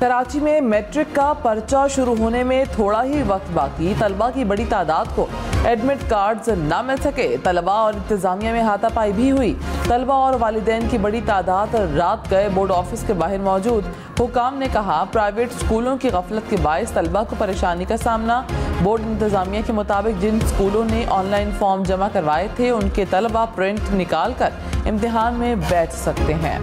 कराची में मैट्रिक का पर्चा शुरू होने में थोड़ा ही वक्त बाकी, तलबा की बड़ी तादाद को एडमिट कार्ड्स न मिल सके। तलबा और इंतजामिया में हाथापाई भी हुई। तलबा और वालिदैन की बड़ी तादाद रात गए बोर्ड ऑफिस के बाहर मौजूद। हुकाम ने कहा, प्राइवेट स्कूलों की गफलत के बायस तलबा को परेशानी का सामना। बोर्ड इंतजामिया के मुताबिक जिन स्कूलों ने ऑनलाइन फॉर्म जमा करवाए थे उनके तलबा प्रिंट निकाल कर इम्तिहान में बैठ सकते हैं।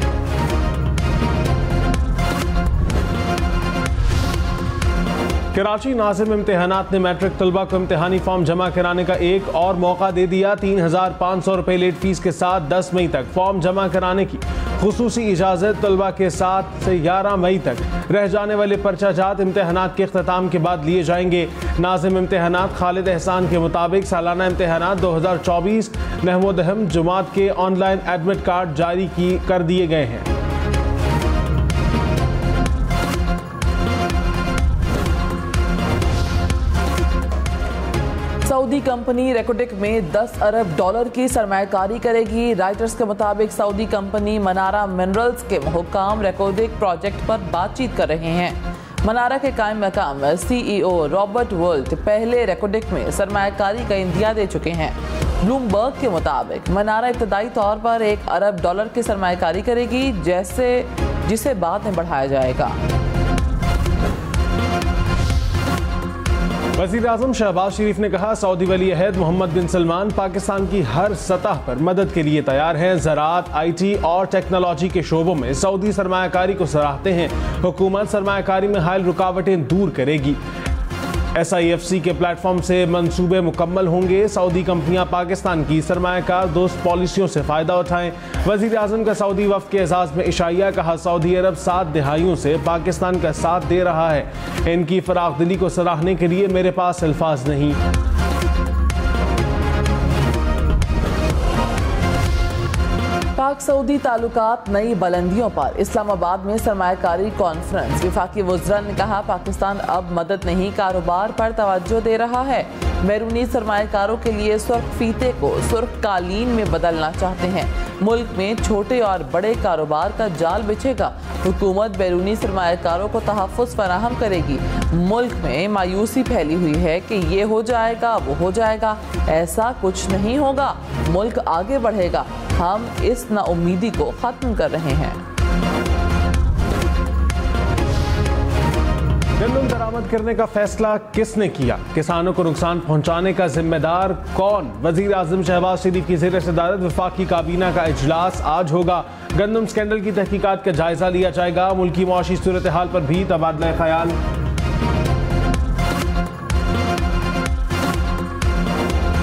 कराची नाज़िम इम्तिहानात ने मैट्रिक तलबा को इम्तिहानी फॉर्म जमा कराने का एक और मौका दे दिया। 3,500 रुपये लेट फीस के साथ 10 मई तक फॉर्म जमा कराने की खुसूसी इजाज़त। तलबा के 7 से 11 मई तक रह जाने वाले पर्चाजात इम्तिहानात के अख्ताम के बाद लिए जाएंगे। नाज़िम इम्तिहानात खालिद एहसान के मुताबिक सालाना इम्तिहानात 2024 नहमोदहम जुमात के ऑनलाइन एडमिट कार्ड जारी कर दिए गए हैं। सऊदी कंपनी रेकोडेक में 10 अरब डॉलर की सरमायाकारी करेगी। राइटर्स के मुताबिक सऊदी कंपनी मनारा मिनरल्स के हुक्काम रेकोडेक प्रोजेक्ट पर बातचीत कर रहे हैं। मनारा के कायम मकाम CEO रॉबर्ट वर्ल्ट पहले रेकोडेक में सरमायाकारी का इंदिया दे चुके हैं। ब्लूमबर्ग के मुताबिक मनारा इब्तदाई तौर पर 1 अरब डॉलर की सरमायाकारी करेगी, जिसे बाद में बढ़ाया जाएगा। वज़ीर-ए-आज़म शहबाज शरीफ ने कहा, सऊदी वली अहद मोहम्मद बिन सलमान पाकिस्तान की हर सतह पर मदद के लिए तैयार हैं। ज़राअत, IT और टेक्नोलॉजी के शोबों में सऊदी सरमायाकारी को सराहते हैं। हुकूमत सरमायाकारी में हायल रुकावटें दूर करेगी। SIFC के प्लेटफॉर्म से मंसूबे मुकम्मल होंगे। सऊदी कंपनियां पाकिस्तान की सरमायाकार दोस्त पॉलिसियों से फ़ायदा उठाएं। वज़ीर-ए-आज़म का सऊदी वफ़द के एजाज़ में इशाइया। कहा, सऊदी अरब 7 दहाइयों से पाकिस्तान का साथ दे रहा है। इनकी फराख दिली को सराहने के लिए मेरे पास अल्फाज नहीं। पाक सऊदी ताल्लुकात नई बुलंदियों पर, इस्लामाबाद में सरमायाकारी कॉन्फ्रेंस। वफाकी वज़रा ने कहा, पाकिस्तान अब मदद नहीं कारोबार पर तवज्जो दे रहा है। बैरूनी सरमायाकारों के लिए सुर्ख फीते को सुर्ख कालीन में बदलना चाहते हैं। मुल्क में छोटे और बड़े कारोबार का जाल बिछेगा। हुकूमत बैरूनी सरमायाकारों को तहफ़्फ़ुज़ फराहम करेगी। मुल्क में मायूसी फैली हुई है कि ये हो जाएगा, वो हो जाएगा। ऐसा कुछ नहीं होगा। मुल्क आगे बढ़ेगा। हम इस नाउम्मीदी को ख़त्म कर रहे हैं। गंदम बरामद करने का फैसला किसने किया? किसानों को नुकसान पहुंचाने का जिम्मेदार कौन? वज़ीर-ए-आज़म शहबाज शरीफ की ज़ेर सदारत वफाकी काबीना का इजलास आज होगा। गंदम स्कैंडल की तहकीकात का जायजा लिया जाएगा। मुल्की मुआशी सूरत हाल पर भी तबादला ख्याल।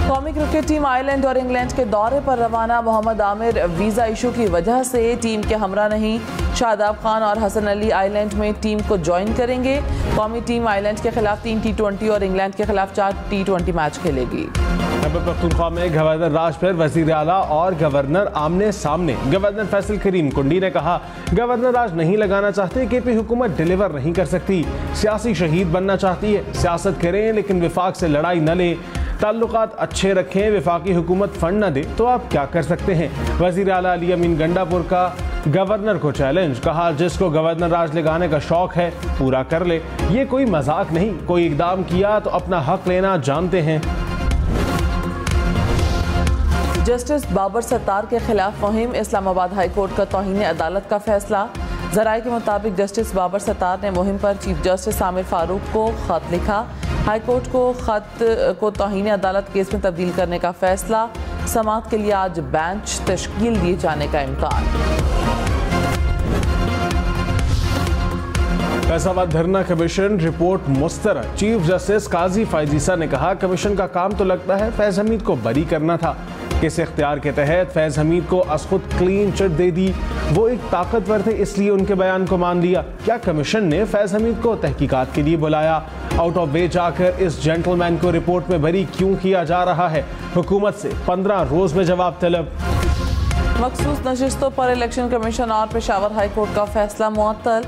कौमी क्रिकेट टीम आयरलैंड और इंग्लैंड के दौरे पर रवाना। मोहम्मद आमिर वीज़ा इशू की वजह से टीम के हमरा नहीं। शादाब खान और हसन अली आयरलैंड में टीम को ज्वाइन करेंगे। कौमी टीम आयरलैंड के खिलाफ 3 T20 और इंग्लैंड के खिलाफ 4 T20 मैच खेलेगी। खैबर पख्तूनख्वा में गवर्नर राज पर वज़ीर आला और गवर्नर आमने सामने। गवर्नर फैसल करीम कुंडी ने कहा, गवर्नर राज नहीं लगाना चाहते। KP हुकूमत डिलीवर नहीं कर सकती। सियासी शहीद बनना चाहती है। सियासत करें लेकिन विफाक से लड़ाई न लें। ताल्लुकात अच्छे रखें। विफाकी हुकूमत फंड न दे तो आप क्या कर सकते हैं? वज़ीर आला अली अमीन गंडापुर का गवर्नर को चैलेंज। कहा, जिसको गवर्नर राज लगाने का शौक है पूरा कर ले। ये कोई मजाक नहीं। कोई इकदाम किया तो अपना हक लेना जानते हैं। जस्टिस बाबर सत्तार के खिलाफ मुहिम। इस्लामाबाद हाई कोर्ट का तौहीन अदालत का फैसला। ज़राए के मुताबिक जस्टिस बाबर सत्तार ने मुहिम पर चीफ जस्टिस आमिर फारूक को खत लिखा। हाई कोर्ट को खत को तौहीन अदालत केस में तब्दील करने का फैसला। समाअत के लिए आज बेंच तश्कील दिए जाने का इम्कान। फैसलाबाद धरना कमीशन रिपोर्ट मुस्तरद। चीफ जस्टिस काजी फायजीसा ने कहा, कमीशन का काम तो लगता है फैज हमीद को बरी करना था। किस इख्तियार के तहत फैज हमीद को असखुद क्लीन चिट दे दी? वो एक ताकतवर थे इसलिए उनके बयान को मान लिया। क्या कमीशन ने फैज हमीद को तहकीकात के लिए बुलाया? आउट ऑफ वे जाकर इस जेंटलमैन को रिपोर्ट में बरी क्यों किया जा रहा है? हुकूमत से 15 रोज में जवाब तलब। मखसूस नशिस्तों पर इलेक्शन कमीशन और पेशावर हाई कोर्ट का फैसला मुअत्तल।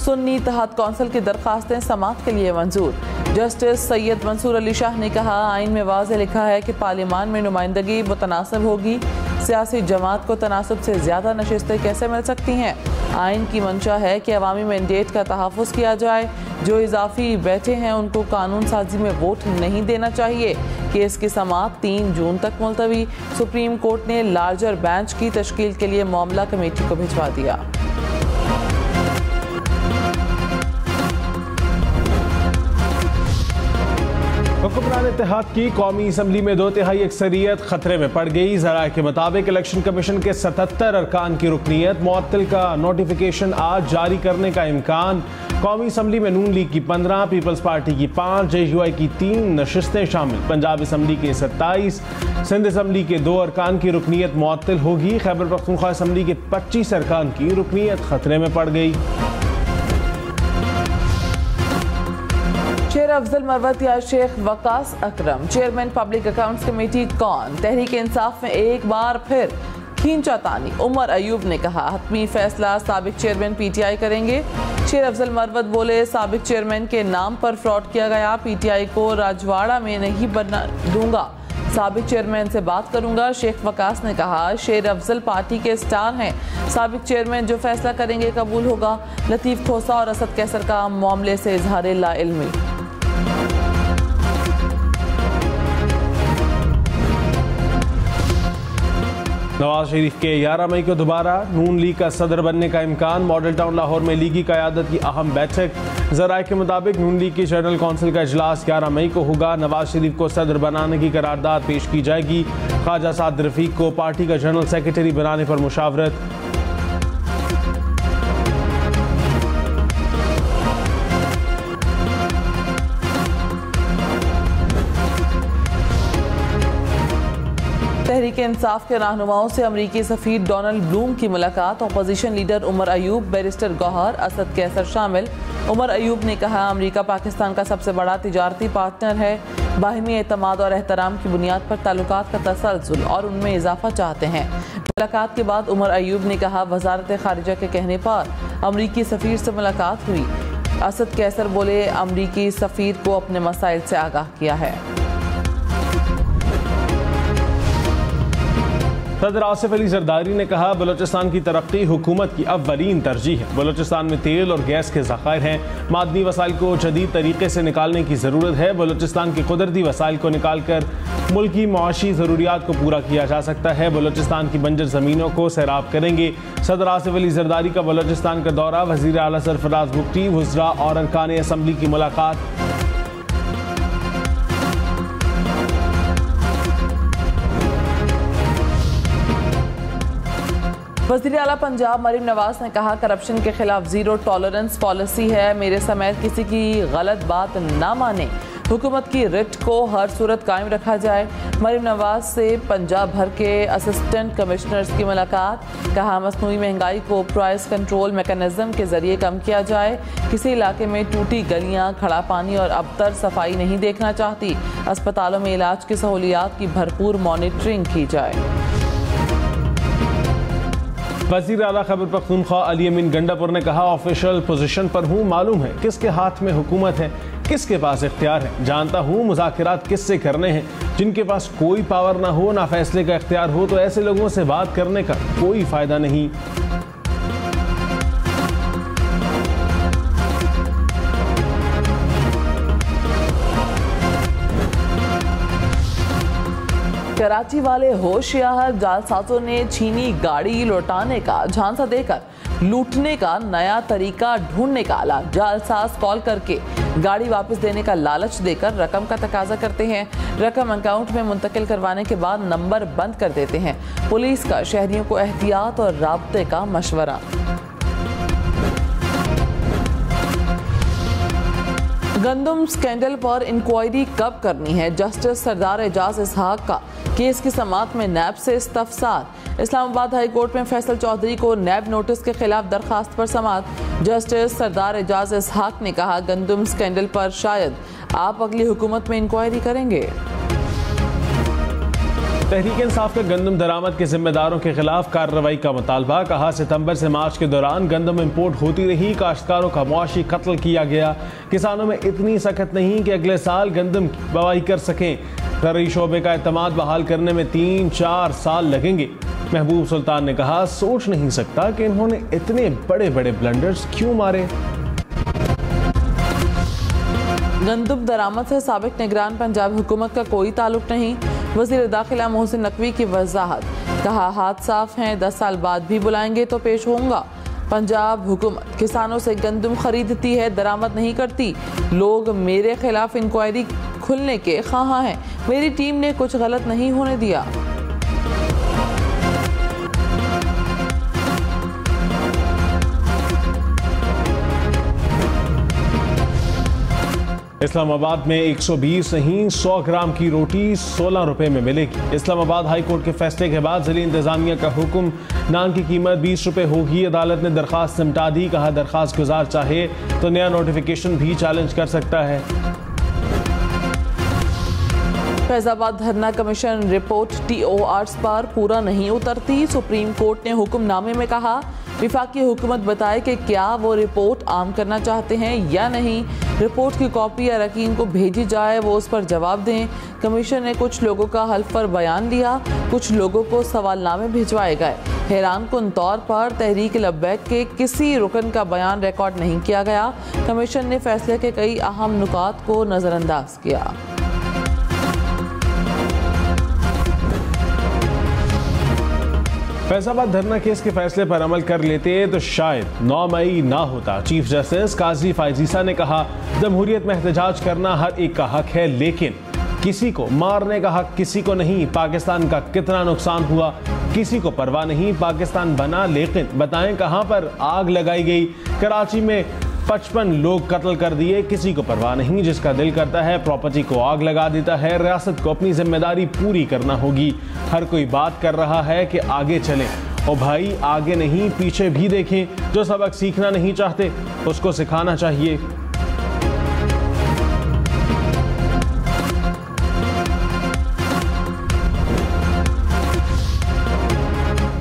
सुन्नी इत्तेहाद कौंसिल की दरखास्तें समाअत के लिए मंजूर। जस्टिस सैयद मंसूर अली शाह ने कहा, आइन में वाज़ेह लिखा है कि पार्लियामान में नुमाइंदगी मुतनासिब होगी। सियासी जमात को तनासब से ज़्यादा नशिस्तें कैसे मिल सकती हैं? आइन की मंशा है कि अवामी मैंडेट का तहफ़्फ़ुज़ किया जाए। जो इजाफी बैठे हैं उनको कानून साजी में वोट नहीं देना चाहिए। केस की समाअत 3 जून तक मुलतवी। सुप्रीम कोर्ट ने लार्जर बेंच की तश्कील के लिए मामला कमेटी को भिजवा दिया। हुक्मरान इत्तेहाद की कौमी असम्बली में 2/3 अक्सरियत खतरे में पड़ गई। ज़राए के मुताबिक इलेक्शन कमीशन के 77 अरकान की रुकनीत मुअत्तल का नोटिफिकेशन आज जारी करने का इम्कान। कौमी असम्बली में नून लीग की 15, पीपल्स पार्टी की 5, JUI की 3 नशिस्तें शामिल। पंजाब असम्बली के 27, सिंध असम्बली के 2 अरकान की रुकनीत मुअत्तल होगी। खैबर पख्तूनख्वा असम्बली के 25 अरकान की रुकनीत खतरे में पड़ गई। शेर अफजल मरवत या शेख वकास अकरम चेयरमैन पब्लिक अकाउंट्स कमेटी कौन? तहरीक इंसाफ में एक बार फिर खींचातानी। उमर अयूब ने कहा, हतमी फैसला साबिक चेयरमैन PTI करेंगे। शेर अफजल मरवत बोले, साबिक चेयरमैन के नाम पर फ्रॉड किया गया, PTI को राजवाड़ा में नहीं बनना दूंगा, साबिक चेयरमैन से बात करूंगा। शेख वकास ने कहा, शेर अफजल पार्टी के स्टार हैं, साबिक चेयरमैन जो फैसला करेंगे कबूल होगा। लतीफ खोसा और असद कैसर का मामले से इजहार लाइल्मी। नवाज शरीफ के 11 मई को दोबारा नून लीग का सदर बनने का इम्कान। मॉडल टाउन लाहौर में लीगी क़यादत की अहम बैठक। ज़राए के मुताबिक नून लीग की जनरल कौंसिल का इजलास 11 मई को होगा। नवाज शरीफ को सदर बनाने की करारदाद पेश की जाएगी। ख्वाजा साद रफीक को पार्टी का जनरल सेक्रेटरी बनाने पर मुशावरत। तहरीक इंसाफ के रहनुमाओं से अमरीकी सफीर डोनाल्ड ब्लूम की मुलाकात। Opposition leader Umar Ayub, barrister Gohar, Asad Qaiser शामिल। उमर अयूब ने कहा, अमरीका पाकिस्तान का सबसे बड़ा तिजारती पार्टनर है। बाहिमी एतमाद और एहतराम की बुनियाद पर ताल्लुकात का तसलसल और उनमें इजाफा चाहते हैं। मुलाकात के बाद उमर अयूब ने कहा, वजारत खारिजा के कहने पर अमरीकी सफीर से मुलाकात हुई। असद कैसर बोले, अमरीकी सफीर को अपने मसाइल से आगाह किया है। सदर आसिफ अली जरदारी ने कहा, बलोचिस्तान की तरक्की हुकूमत की अव्वलीन तरजीह है। बलोचिस्तान में तेल और गैस के ज़खायर हैं। मादनी वसाइल को जदीद तरीके से निकालने की ज़रूरत है। बलोचिस्तान के कुदरती वसाइल को निकाल कर मुल्क की मुआशी ज़रूरियात को पूरा किया जा सकता है। बलोचिस्तान की बंजर ज़मीनों को सैराब करेंगे। सदर आसिफ अली जरदारी का बलोचिस्तान का दौरा। वज़ीर आला सरफराज बुगटी, वज़रा और अरकान असम्बली की मुलाकात। वज़ीर आला पंजाब मरीम नवाज ने कहा, करप्शन के खिलाफ ज़ीरो टॉलरेंस पॉलिसी है। मेरे समेत किसी की गलत बात ना माने। हुकूमत की रिट को हर सूरत कायम रखा जाए। मरीम नवाज से पंजाब भर के असिस्टेंट कमिश्नर्स की मुलाकात। कहा, मसनूई महंगाई को प्राइस कंट्रोल मैकेनिज्म के जरिए कम किया जाए। किसी इलाके में टूटी गलियां, खड़ा पानी और अबतर सफाई नहीं देखना चाहती। अस्पतालों में इलाज की सहूलियात की भरपूर मॉनिटरिंग की जाए। वज़ीर आला खैबर पख्तूनख्वा अली अमीन गंडापुर ने कहा, ऑफिशियल पोजीशन पर हूँ, मालूम है किसके हाथ में हुकूमत है, किसके पास इख्तियार है। जानता हूँ मुज़ाकिरात किससे करने हैं। जिनके पास कोई पावर ना हो, ना फैसले का इख्तियार हो, तो ऐसे लोगों से बात करने का कोई फ़ायदा नहीं। कराची वाले होशियार जालसाजों ने छीनी गाड़ी लौटाने का झांसा देकर लूटने का नया तरीका ढूंढने का आला। जालसाज कॉल करके गाड़ी वापस देने का लालच देकर रकम का तकाजा करते हैं। रकम अकाउंट में मुंतकिल करवाने के बाद नंबर बंद कर देते हैं। पुलिस का शहरियों को एहतियात और राब्ते का मशवरा। गंदम स्कैंडल पर इंक्वायरी कब करनी है? जस्टिस सरदार एजाज इसहाक का केस की समाअत में नैब से इस्तफसार। इस्लामाबाद हाई कोर्ट में फैसल चौधरी को नैब नोटिस के खिलाफ दरखास्त पर समाअत। जस्टिस सरदार एजाज इसहाक ने कहा, गंदम स्कैंडल पर शायद आप अगली हुकूमत में इंक्वायरी करेंगे। तहरीक इंसाफ का गंदम दरामद के जिम्मेदारों के खिलाफ कार्रवाई का मुतालबा। कहा सितंबर से मार्च के दौरान गंदम इंपोर्ट होती रही, काश्तकारों का मुआशी कत्ल किया गया। किसानों में इतनी सख्त नहीं कि अगले साल गंदम की बुवाई कर सकें। ज़राई शोबे का एतमाद बहाल करने में 3-4 साल लगेंगे। महबूब सुल्तान ने कहा, सोच नहीं सकता कि इन्होंने इतने बड़े बड़े ब्लंडर्स क्यों मारे। गंदम दरामद से साबिक निगरान पंजाब हुकूमत का कोई ताल्लुक नहीं। वज़ीर दाखिला मोहसिन नकवी की वजाहत। कहा, हाथ साफ हैं, 10 साल बाद भी बुलाएंगे तो पेश होऊंगा। पंजाब हुकूमत किसानों से गंदम खरीदती है, दरामद नहीं करती। लोग मेरे खिलाफ इंक्वायरी खुलने के ख्वाहां हैं। मेरी टीम ने कुछ गलत नहीं होने दिया। इस्लामाबाद में 120 नहीं 100 ग्राम की रोटी 16 रुपए में मिलेगी। इस्लामाबाद हाई कोर्ट के फैसले के बाद जिले इंतजामिया का हुक्म, नान की कीमत 20 रुपए होगी। अदालत ने दरखास्त निपटा दी। कहा, दरखास्त गुजार चाहे तो नया नोटिफिकेशन भी चैलेंज कर सकता है। फैजाबाद धरना कमीशन रिपोर्ट TORs पर पूरा नहीं उतरती। सुप्रीम कोर्ट ने हुक्मनामे में कहा, विफाकी हुकूमत बताए कि क्या वो रिपोर्ट आम करना चाहते हैं या नहीं। रिपोर्ट की कॉपी अरकान को भेजी जाए, वो उस पर जवाब दें। कमीशन ने कुछ लोगों का हल्फ पर बयान लिया, कुछ लोगों को सवालनामे भिजवाए गए। हैरान कुन तौर पर तहरीक लब्बैक के किसी रुकन का बयान रिकॉर्ड नहीं किया गया। कमीशन ने फैसले के कई अहम नुकात को नज़रअंदाज किया। फैजाबाद धरना केस के फैसले पर अमल कर लेते तो शायद 9 मई ना होता। चीफ जस्टिस काजी फायजीसा ने कहा, जमहूरियत में एहतजाज करना हर एक का हक है, लेकिन किसी को मारने का हक किसी को नहीं। पाकिस्तान का कितना नुकसान हुआ किसी को परवाह नहीं। पाकिस्तान बना, लेकिन बताएं कहां पर आग लगाई गई। कराची में 55 लोग कत्ल कर दिए, किसी को परवाह नहीं। जिसका दिल करता है प्रॉपर्टी को आग लगा देता है। रियासत को अपनी जिम्मेदारी पूरी करना होगी। हर कोई बात कर रहा है कि आगे चलें, और भाई आगे नहीं पीछे भी देखें। जो सबक सीखना नहीं चाहते उसको सिखाना चाहिए।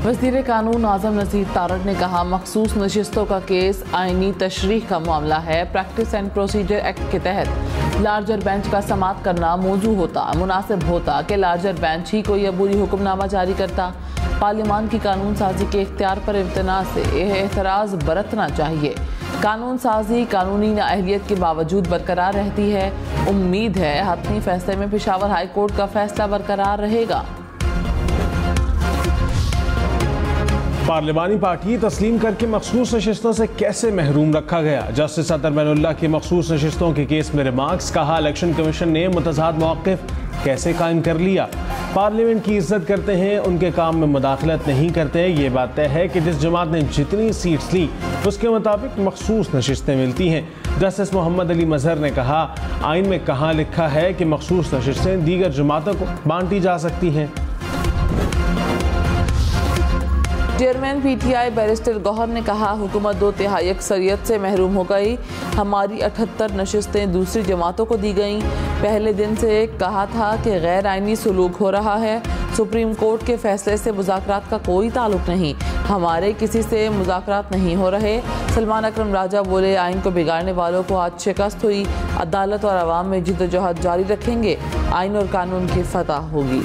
वज़ीर कानून आज़म नज़ीर तारड़ ने कहा, मखसूस नशिस्तों का केस आइनी तशरीह का मामला है। प्रैक्टिस एंड प्रोसीजर एक्ट के तहत लार्जर बेंच का समाअत करना मौजू होता। मुनासिब होता कि लार्जर बेंच ही कोई अबूरी हुक्मनामा जारी करता। पार्लियामान की कानून साजी के इख्तियार पर इम्तना से एतराज़ बरतना चाहिए। कानून साजी कानूनी नाअहलियत के बावजूद बरकरार रहती है। उम्मीद है हतमी फैसले में पेशावर हाई कोर्ट का फैसला बरकरार रहेगा। पार्लिमानी पार्टी तस्लीम करके मखसूस नशिस्तों से कैसे महरूम रखा गया। जस्टिस अतर बैनुल्लाह की मखसूस नशिस्तों के केस में रिमार्क्स। कहा, इलेक्शन कमीशन ने मुतज़ाद मौक़िफ़ कैसे कायम कर लिया। पार्लियामेंट की इज्जत करते हैं, उनके काम में मुदाखलत नहीं करते। ये बात तय है कि जिस जमात ने जितनी सीट्स ली उसके मुताबिक मखसूस नशिस्तें मिलती हैं। जस्टिस मोहम्मद अली मजहर ने कहा, आइन में कहाँ लिखा है कि मखसूस नशिस्तें दीगर जमातों को बांटी जा सकती हैं। चेयरमैन PTI बैरिस्टर गौहर ने कहा, हुकूमत 2/3 अक्सरियत से महरूम हो गई। हमारी 78 नशिस्तें दूसरी जमातों को दी गईं। पहले दिन से कहा था कि गैर आइनी सलूक हो रहा है। सुप्रीम कोर्ट के फैसले से मुज़ाकरात का कोई ताल्लुक नहीं। हमारे किसी से मुज़ाकरात नहीं हो रहे। सलमान अकरम राजा बोले, आइन को बिगाड़ने वालों को आज शिकस्त हुई। अदालत और अवाम में जिद्दोजहद जारी रखेंगे। आइन और कानून की फतह होगी।